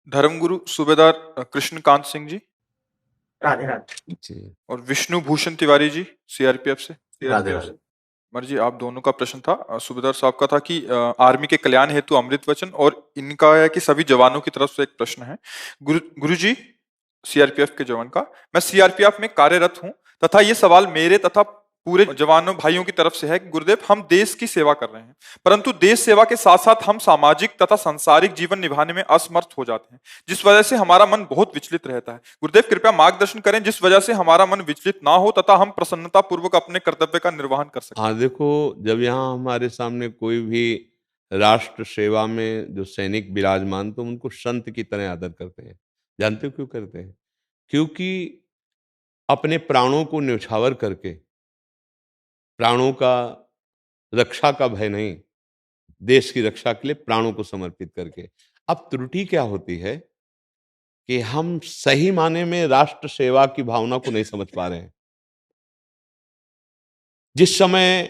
धर्मगुरु सूबेदार कृष्णकांत सिंह जी राधे राधे जी और विष्णु भूषण तिवारी जी सीआरपीएफ से। राधे राधे। मर जी, आप दोनों का प्रश्न था। सूबेदार साहब का था कि आर्मी के कल्याण हेतु अमृत वचन, और इनका है कि सभी जवानों की तरफ से एक प्रश्न है। गुरु जी, सीआरपीएफ के जवान का, मैं सीआरपीएफ में कार्यरत हूं तथा ये सवाल मेरे तथा पूरे जवानों भाइयों की तरफ से है कि गुरुदेव, हम देश की सेवा कर रहे हैं, परंतु देश सेवा के साथ साथ हम सामाजिक तथा सांसारिक जीवन निभाने में असमर्थ हो जाते हैं, जिस वजह से हमारा मन बहुत विचलित रहता है। गुरुदेव, कृपया मार्गदर्शन करें जिस वजह से हमारा मन विचलित ना हो तथा हम प्रसन्नता पूर्वक अपने कर्तव्य का निर्वहन कर सकें। हाँ, देखो, जब यहाँ हमारे सामने कोई भी राष्ट्र सेवा में जो सैनिक विराजमान, तो उनको संत की तरह आदर करते हैं। जानते हो क्यों करते हैं? क्योंकि अपने प्राणों को न्यौछावर करके, प्राणों का रक्षा का भय नहीं, देश की रक्षा के लिए प्राणों को समर्पित करके। अब त्रुटि क्या होती है कि हम सही माने में राष्ट्र सेवा की भावना को नहीं समझ पा रहे हैं। जिस समय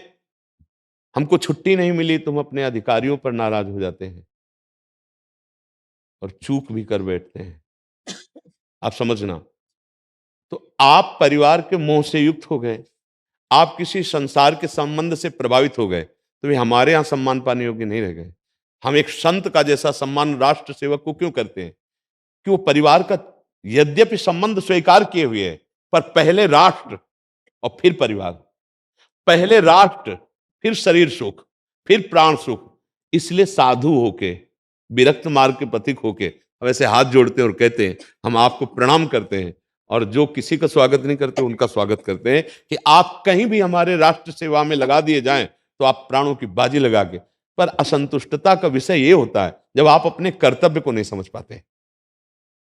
हमको छुट्टी नहीं मिली तो हम अपने अधिकारियों पर नाराज हो जाते हैं और चूक भी कर बैठते हैं। आप समझना, तो आप परिवार के मोह से युक्त हो गए, आप किसी संसार के संबंध से प्रभावित हो गए, तो वे हमारे यहाँ सम्मान पाने योग्य नहीं रह गए। हम एक संत का जैसा सम्मान राष्ट्र सेवक को क्यों करते हैं? कि वो परिवार का यद्यपि संबंध स्वीकार किए हुए है, पर पहले राष्ट्र और फिर परिवार, पहले राष्ट्र फिर शरीर सुख, फिर प्राण सुख। इसलिए साधु होके, विरक्त मार्ग के पथिक होके वैसे हाथ जोड़ते हैं और कहते हैं हम आपको प्रणाम करते हैं, और जो किसी का स्वागत नहीं करते उनका स्वागत करते हैं कि आप कहीं भी हमारे राष्ट्र सेवा में लगा दिए जाएं तो आप प्राणों की बाजी लगा के। पर असंतुष्टता का विषय ये होता है जब आप अपने कर्तव्य को नहीं समझ पाते।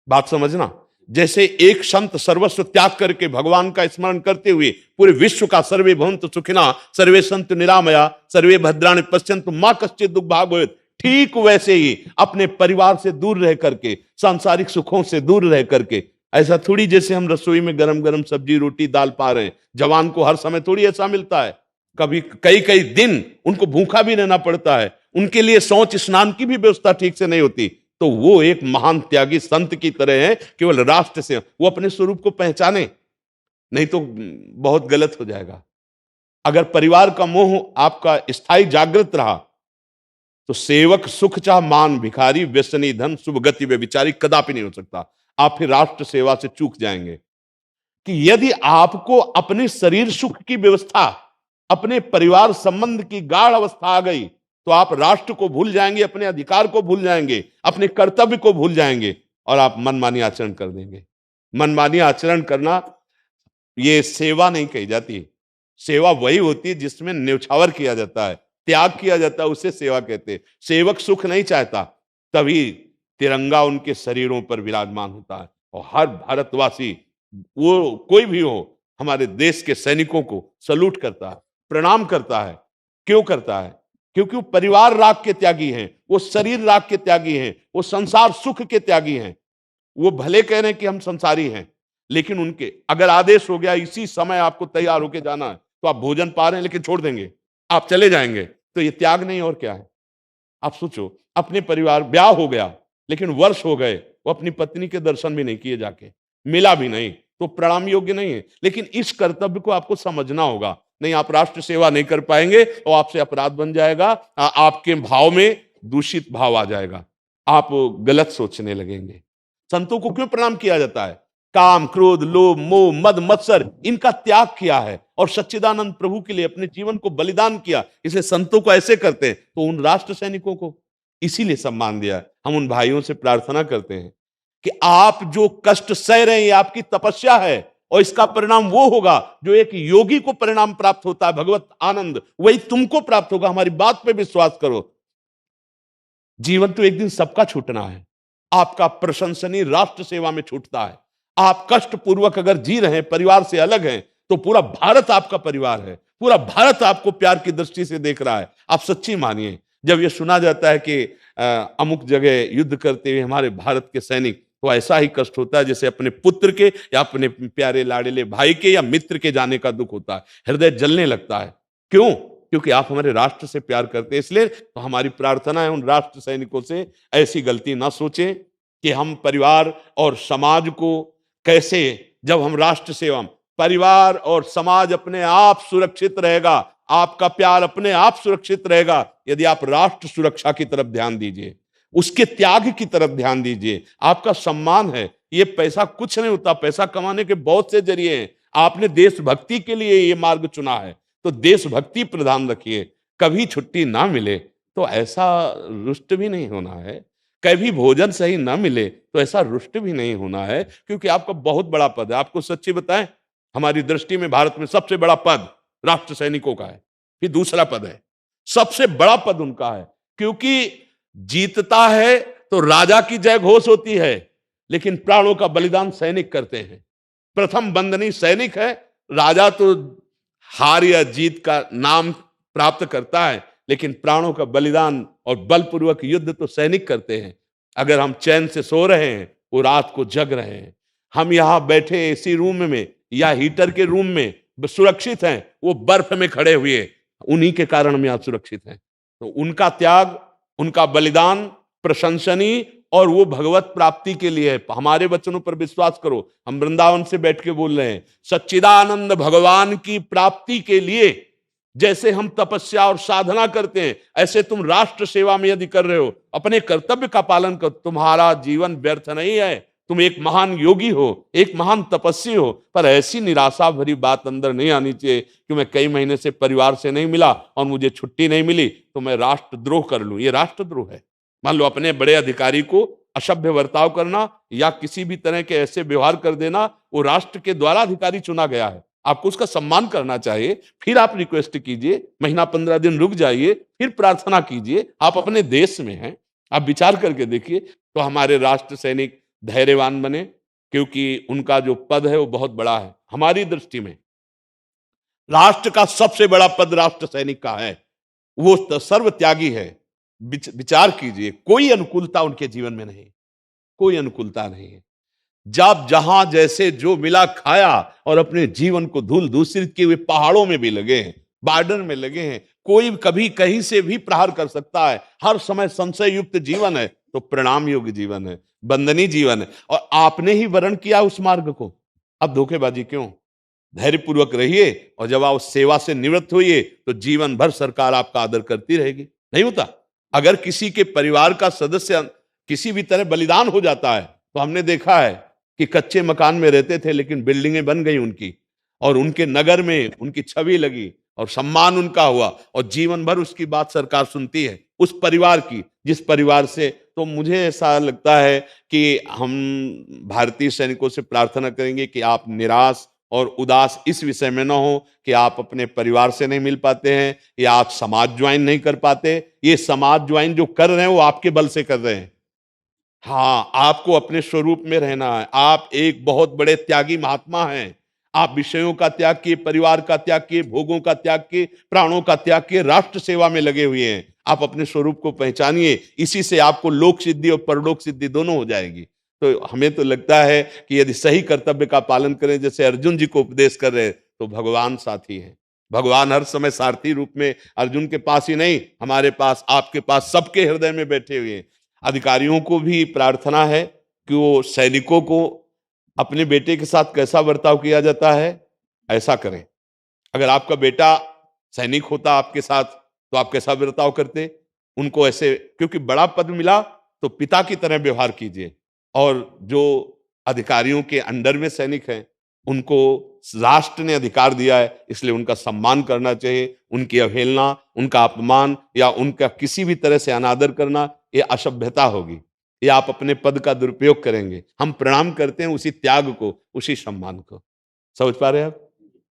बात समझना, जैसे एक संत सर्वस्व त्याग करके भगवान का स्मरण करते हुए पूरे विश्व का सर्वे भवन्तु सुखिनः सर्वे सन्तु निरामया सर्वे भद्राणि पश्यन्तु मा कश्चित् दुःख भाग् भवेत्, ठीक वैसे ही अपने परिवार से दूर रह करके, सांसारिक सुखों से दूर रह करके, ऐसा थोड़ी जैसे हम रसोई में गरम गरम सब्जी रोटी दाल पा रहे हैं, जवान को हर समय थोड़ी ऐसा मिलता है। कभी कई कई दिन उनको भूखा भी रहना पड़ता है, उनके लिए शौच स्नान की भी व्यवस्था ठीक से नहीं होती। तो वो एक महान त्यागी संत की तरह है, केवल राष्ट्र से वो अपने स्वरूप को पहचाने, नहीं तो बहुत गलत हो जाएगा। अगर परिवार का मोह आपका स्थायी जागृत रहा तो सेवक सुख चाह मान भिखारी व्यसनी धन शुभ गति वे विचारी कदापि नहीं हो सकता। आप फिर राष्ट्र सेवा से चूक जाएंगे। कि यदि आपको अपने शरीर सुख की व्यवस्था, अपने परिवार संबंध की गाढ़ अवस्था आ गई तो आप राष्ट्र को भूल जाएंगे, अपने अधिकार को भूल जाएंगे, अपने कर्तव्य को भूल जाएंगे और आप मनमानी आचरण कर देंगे। मनमानी आचरण करना ये सेवा नहीं कही जाती। सेवा वही होती है जिसमें न्यौछावर किया जाता है, त्याग किया जाता है, उसे सेवा कहते हैं। सेवक सुख नहीं चाहता, तभी तिरंगा उनके शरीरों पर विराजमान होता है और हर भारतवासी, वो कोई भी हो, हमारे देश के सैनिकों को सलूट करता है, प्रणाम करता है। क्यों करता है? क्योंकि वो परिवार राग के त्यागी हैं, वो शरीर राग के त्यागी हैं, वो संसार सुख के त्यागी हैं। वो भले कह रहे हैं कि हम संसारी हैं, लेकिन उनके अगर आदेश हो गया इसी समय आपको तैयार होके जाना है, तो आप भोजन पा रहे हैं लेकिन छोड़ देंगे, आप चले जाएंगे, तो ये त्याग नहीं और क्या है? आप सोचो, अपने परिवार, ब्याह हो गया लेकिन वर्ष हो गए, वो अपनी पत्नी के दर्शन भी नहीं किए, जाके मिला भी नहीं, तो प्रणाम योग्य नहीं है। लेकिन इस कर्तव्य को आपको समझना होगा। नहीं, आप राष्ट्र सेवा नहीं कर पाएंगे और आपसे अपराध बन जाएगा, आपके भाव में दूषित भाव आ जाएगा, आप गलत सोचने लगेंगे। संतों को क्यों प्रणाम किया जाता है? काम क्रोध लोभ मोह मद मत्सर इनका त्याग किया है और सच्चिदानंद प्रभु के लिए अपने जीवन को बलिदान किया, इसलिए संतों को ऐसे करते हैं। तो उन राष्ट्र सैनिकों को इसीलिए सम्मान दिया। हम उन भाइयों से प्रार्थना करते हैं कि आप जो कष्ट सह रहे हैं ये आपकी तपस्या है, और इसका परिणाम वो होगा जो एक योगी को परिणाम प्राप्त होता है, भगवत आनंद, वही तुमको प्राप्त होगा। हमारी बात पे विश्वास करो। जीवन तो एक दिन सबका छूटना है। आपका प्रशंसनीय राष्ट्र सेवा में छूटता है। आप कष्ट पूर्वक अगर जी रहे हैं, परिवार से अलग हैं, तो पूरा भारत आपका परिवार है, पूरा भारत आपको प्यार की दृष्टि से देख रहा है। आप सच्ची मानिए, जब यह सुना जाता है कि अमुक जगह युद्ध करते हुए हमारे भारत के सैनिक, तो ऐसा ही कष्ट होता है जैसे अपने पुत्र के या अपने प्यारे लाडले भाई के या मित्र के जाने का दुख होता है। हृदय जलने लगता है। क्यों? क्योंकि आप हमारे राष्ट्र से प्यार करते हैं। इसलिए तो हमारी प्रार्थना है उन राष्ट्र सैनिकों से ऐसी गलती ना सोचें, कि हम परिवार और समाज को कैसे, जब हम राष्ट्र सेवा, परिवार और समाज अपने आप सुरक्षित रहेगा, आपका प्यार अपने आप सुरक्षित रहेगा यदि आप राष्ट्र सुरक्षा की तरफ ध्यान दीजिए, उसके त्याग की तरफ ध्यान दीजिए। आपका सम्मान है, ये पैसा कुछ नहीं होता, पैसा कमाने के बहुत से जरिए हैं, आपने देशभक्ति के लिए ये मार्ग चुना है तो देशभक्ति प्रधान रखिए। कभी छुट्टी ना मिले तो ऐसा रुष्ट भी नहीं होना है, कभी भोजन सही ना मिले तो ऐसा रुष्ट भी नहीं होना है, क्योंकि आपका बहुत बड़ा पद है। आपको सच्ची बताएं, हमारी दृष्टि में भारत में सबसे बड़ा पद राष्ट्र सैनिकों का है, फिर दूसरा पद है, सबसे बड़ा पद उनका है। क्योंकि जीतता है तो राजा की जय घोष होती है, लेकिन प्राणों का बलिदान सैनिक करते हैं। प्रथम बंदनी सैनिक है, राजा तो हार या जीत का नाम प्राप्त करता है, लेकिन प्राणों का बलिदान और बलपूर्वक युद्ध तो सैनिक करते हैं। अगर हम चैन से सो रहे हैं, वो रात को जग रहे हैं, हम यहां बैठे एसी रूम में या हीटर के रूम में सुरक्षित हैं, वो बर्फ में खड़े हुए, उन्हीं के कारण हम यहां सुरक्षित हैं। तो उनका त्याग, उनका बलिदान प्रशंसनीय, और वो भगवत प्राप्ति के लिए है। हमारे वचनों पर विश्वास करो, हम वृंदावन से बैठ के बोल रहे हैं, सच्चिदानंद भगवान की प्राप्ति के लिए जैसे हम तपस्या और साधना करते हैं, ऐसे तुम राष्ट्र सेवा में यदि कर रहे हो, अपने कर्तव्य का पालन करो, तुम्हारा जीवन व्यर्थ नहीं है। तुम एक महान योगी हो, एक महान तपस्वी हो, पर ऐसी निराशा भरी बात अंदर नहीं आनी चाहिए कि मैं कई महीने से परिवार से नहीं मिला और मुझे छुट्टी नहीं मिली तो मैं राष्ट्रद्रोह कर लूं। ये राष्ट्रद्रोह है। मान लो अपने बड़े अधिकारी को असभ्य बर्ताव करना या किसी भी तरह के ऐसे व्यवहार कर देना, वो राष्ट्र के द्वारा अधिकारी चुना गया है, आपको उसका सम्मान करना चाहिए। फिर आप रिक्वेस्ट कीजिए, महीना 15 दिन रुक जाइए, फिर प्रार्थना कीजिए, आप अपने देश में हैं। आप विचार करके देखिए, तो हमारे राष्ट्र सैनिक धैर्यवान बने, क्योंकि उनका जो पद है वो बहुत बड़ा है। हमारी दृष्टि में राष्ट्र का सबसे बड़ा पद राष्ट्र सैनिक का है, वो सर्व त्यागी है। विचार कीजिए, कोई अनुकूलता उनके जीवन में नहीं, कोई अनुकूलता नहीं है। जब जहां जैसे जो मिला खाया और अपने जीवन को धूल दूषित किए हुए पहाड़ों में भी लगे हैं, बॉर्डर में लगे हैं। कोई कभी कहीं से भी प्रहार कर सकता है, हर समय संशय युक्त जीवन है, तो प्रणाम योग्य जीवन है, बंदनी जीवन है, और आपने ही वर्ण किया उस मार्ग को। अब धोखेबाजी क्यों? धैर्यपूर्वक रहिए, और जब आप सेवा से निवृत्त होइए तो जीवन भर सरकार आपका आदर करती रहेगी। नहीं होता? अगर किसी के परिवार का सदस्य किसी भी तरह बलिदान हो जाता है, तो हमने देखा है कि कच्चे मकान में रहते थे लेकिन बिल्डिंगें बन गई उनकी, और उनके नगर में उनकी छवि लगी और सम्मान उनका हुआ, और जीवन भर उसकी बात सरकार सुनती है, उस परिवार की, जिस परिवार से। तो मुझे ऐसा लगता है कि हम भारतीय सैनिकों से प्रार्थना करेंगे कि आप निराश और उदास इस विषय में ना हो कि आप अपने परिवार से नहीं मिल पाते हैं या आप समाज ज्वाइन नहीं कर पाते। ये समाज ज्वाइन जो कर रहे हैं वो आपके बल से कर रहे हैं। हाँ, आपको अपने स्वरूप में रहना है। आप एक बहुत बड़े त्यागी महात्मा हैं। आप विषयों का त्याग किए, परिवार का त्याग किए, भोगों का त्याग किए, प्राणों का त्याग किए, राष्ट्र सेवा में लगे हुए हैं। आप अपने स्वरूप को पहचानिए, इसी से आपको लोक सिद्धि और परलोक सिद्धि दोनों हो जाएगी। तो हमें तो लगता है कि यदि सही कर्तव्य का पालन करें, जैसे अर्जुन जी को उपदेश कर रहे हैं, तो भगवान साथी हैं। भगवान हर समय सारथी रूप में अर्जुन के पास ही नहीं, हमारे पास, आपके पास, सबके हृदय में बैठे हुए हैं। अधिकारियों को भी प्रार्थना है कि वो सैनिकों को अपने बेटे के साथ कैसा बर्ताव किया जाता है ऐसा करें। अगर आपका बेटा सैनिक होता आपके साथ, तो आप कैसा बर्ताव करते? उनको ऐसे, क्योंकि बड़ा पद मिला तो पिता की तरह व्यवहार कीजिए। और जो अधिकारियों के अंडर में सैनिक हैं, उनको राष्ट्र ने अधिकार दिया है, इसलिए उनका सम्मान करना चाहिए। उनकी अवहेलना, उनका अपमान या उनका किसी भी तरह से अनादर करना, ये असभ्यता होगी, ये आप अपने पद का दुरुपयोग करेंगे। हम प्रणाम करते हैं उसी त्याग को, उसी सम्मान को। समझ पा रहे हैं आप?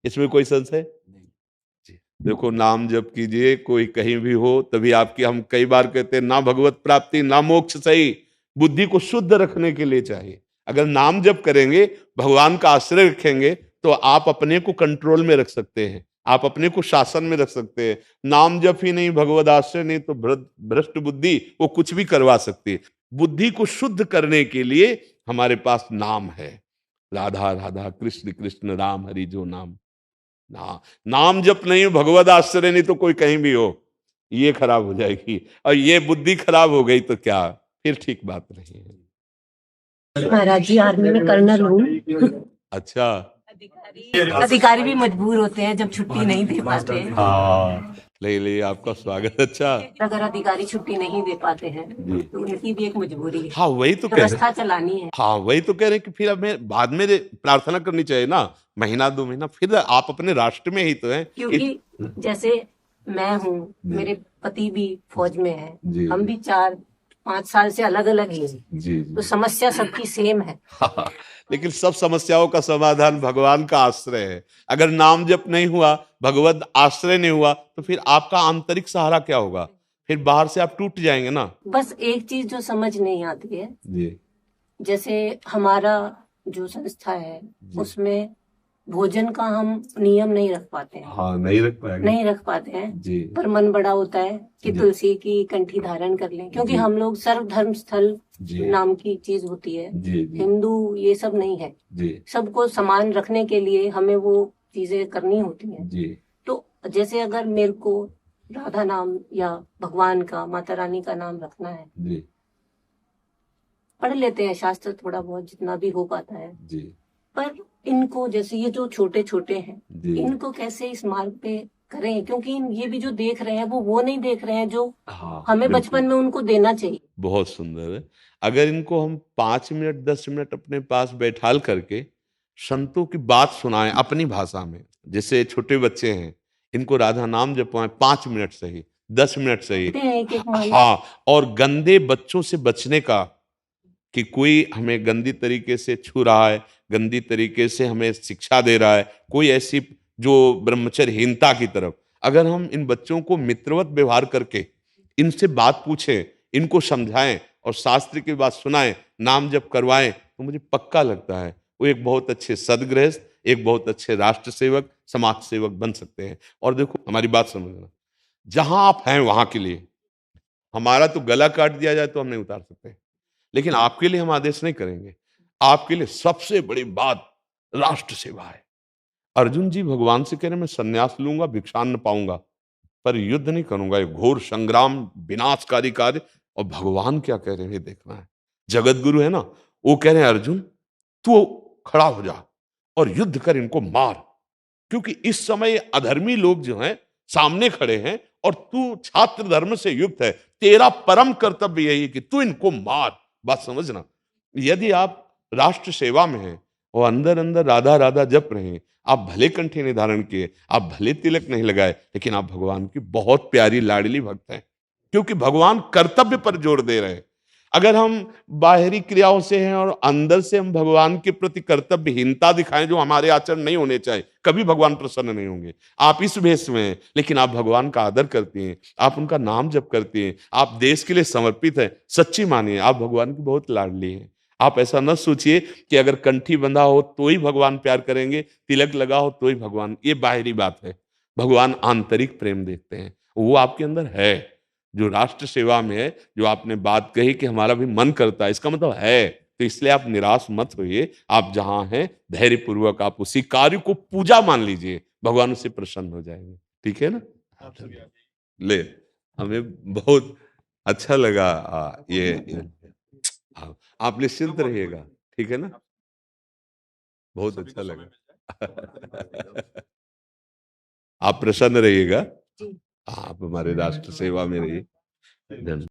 इसमें कोई संशय नहीं? देखो, नाम जप कीजिए, कोई कहीं भी हो, तभी आपकी, हम कई बार कहते हैं, ना भगवत प्राप्ति ना मोक्ष सही। बुद्धि को शुद्ध रखने के लिए चाहिए। अगर नाम जप करेंगे, भगवान का आश्रय रखेंगे, तो आप अपने को कंट्रोल में रख सकते हैं, आप अपने को शासन में रख सकते हैं। नाम जप ही नहीं, भगवत आश्रय नहीं, तो भ्रष्ट बुद्धि वो कुछ भी करवा सकती है। बुद्धि को शुद्ध करने के लिए हमारे पास नाम है। राधा राधा कृष्ण कृष्ण राम हरि जो नाम। नाम जप नहीं, भगवत आश्रय नहीं, तो कोई कहीं भी हो, ये खराब हो जाएगी। और ये बुद्धि खराब हो गई तो क्या, फिर ठीक बात नहीं है। महाराज जी आर्मी में कर्नल हूँ। अच्छा। अधिकारी भी मजबूर होते हैं जब छुट्टी नहीं दे पाते हैं। हाँ, ले आपका स्वागत। अच्छा, अगर अधिकारी छुट्टी नहीं दे पाते हैं जी। तो उनकी भी एक मजबूरी है। हाँ वही तो कह रहे व्यवस्था चलानी है। हाँ वही तो कह रहे हैं कि फिर हमें बाद में प्रार्थना करनी चाहिए ना, महीना 2 महीना, फिर आप अपने राष्ट्र में ही तो हैं। क्योंकि जैसे मैं हूँ, मेरे पति भी फौज में है, जी, हम भी 4-5 साल से अलग अलग ही हैं, जी, तो समस्या सबकी सेम है। लेकिन सब समस्याओं का समाधान भगवान का आश्रय है। अगर नाम जप नहीं हुआ, भगवत आश्रय नहीं हुआ, तो फिर आपका आंतरिक सहारा क्या होगा? फिर बाहर से आप टूट जाएंगे ना। बस एक चीज जो समझ नहीं आती है, जी, जैसे हमारा जो संस्था है उसमें भोजन का हम नियम नहीं रख पाते हैं। हाँ नहीं रख पाते हैं जी। पर मन बड़ा होता है कि जी। तुलसी की कंठी धारण कर लें, क्योंकि हम लोग सर्व धर्म स्थल जी। नाम की चीज होती है। जी। हिंदू ये सब नहीं है जी। सबको समान रखने के लिए हमें वो चीजें करनी होती हैं। जी। तो जैसे अगर मेरे को राधा नाम या भगवान का, माता रानी का नाम रखना है, जी। पढ़ लेते हैं शास्त्र थोड़ा बहुत जितना भी हो पाता है जी। पर इनको, जैसे ये जो छोटे छोटे हैं, जी। इनको कैसे इस मार्ग पे करें, क्योंकि ये भी जो देख रहे हैं वो नहीं देख रहे हैं जो हमें बचपन में उनको देना चाहिए। बहुत सुंदर है। अगर इनको हम 5 मिनट 10 मिनट अपने पास बैठाल करके संतों की बात सुनाएं अपनी भाषा में, जैसे छोटे बच्चे हैं, इनको राधा नाम जपवाएं 5 मिनट सही, 10 मिनट सही। एक हाँ, और गंदे बच्चों से बचने का, कि कोई हमें गंदी तरीके से छू रहा है, गंदी तरीके से हमें शिक्षा दे रहा है, कोई ऐसी जो ब्रह्मचर्यहीनता की तरफ, अगर हम इन बच्चों को मित्रवत व्यवहार करके इनसे बात पूछें, इनको समझाएं और शास्त्र की बात सुनाएं, नाम जप करवाएं, तो मुझे पक्का लगता है वो एक बहुत अच्छे सदगृहस्थ, एक बहुत अच्छे राष्ट्र सेवक, समाज सेवक बन सकते हैं। और देखो हमारी बात समझना, जहां आप हैं वहां के लिए, हमारा तो गला काट दिया जाए तो हम नहीं उतार सकते, लेकिन आपके लिए हम आदेश नहीं करेंगे। आपके लिए सबसे बड़ी बात राष्ट्र सेवा है। अर्जुन जी भगवान से कह रहे मैं संन्यास लूंगा, भिक्षान पाऊंगा, पर युद्ध नहीं करूंगा, ये घोर संग्राम, विनाशकारी कार्य। और भगवान क्या कह रहे हैं देखना है। जगत गुरु है ना, वो कह रहे हैं अर्जुन तू खड़ा हो जा और युद्ध कर, इनको मार, क्योंकि इस समय अधर्मी लोग जो हैं सामने खड़े हैं और तू छात्र धर्म से युक्त है, तेरा परम कर्तव्य यही है कि तू इनको मार। बात समझना, यदि आप राष्ट्र सेवा में हैं और अंदर अंदर राधा राधा जप रहे हैं, आप भले कंठी नहीं धारण किए, आप भले तिलक नहीं लगाए, लेकिन आप भगवान की बहुत प्यारी लाडली भक्त हैं, क्योंकि भगवान कर्तव्य पर जोर दे रहे हैं। अगर हम बाहरी क्रियाओं से हैं और अंदर से हम भगवान के प्रति कर्तव्यहीनता दिखाएं जो हमारे आचरण नहीं होने चाहिए, कभी भगवान प्रसन्न नहीं होंगे। आप इस भेष में हैं लेकिन आप भगवान का आदर करती हैं, आप उनका नाम जप करती हैं, आप देश के लिए समर्पित हैं, सच्ची मानिए आप भगवान की बहुत लाडली हैं। आप ऐसा न सोचिए कि अगर कंठी बंधा हो तो ही भगवान प्यार करेंगे, तिलक लगा हो तो ही भगवान, ये बाहरी बात है। भगवान आंतरिक प्रेम देखते हैं, वो आपके अंदर है। जो राष्ट्र सेवा में है, जो आपने बात कही कि हमारा भी मन करता है, इसका मतलब है, तो इसलिए आप निराश मत होइए। आप जहां हैं धैर्य पूर्वक आप उसी कार्य को पूजा मान लीजिए, भगवान उससे प्रसन्न हो जाएंगे। ठीक है ना? ले, हमें बहुत अच्छा लगा ये आप निश्चिंत रहिएगा, ठीक है ना? बहुत अच्छा लगा। आप प्रसन्न रहिएगा, आप हमारे राष्ट्र सेवा में रहिए। धन्यवाद।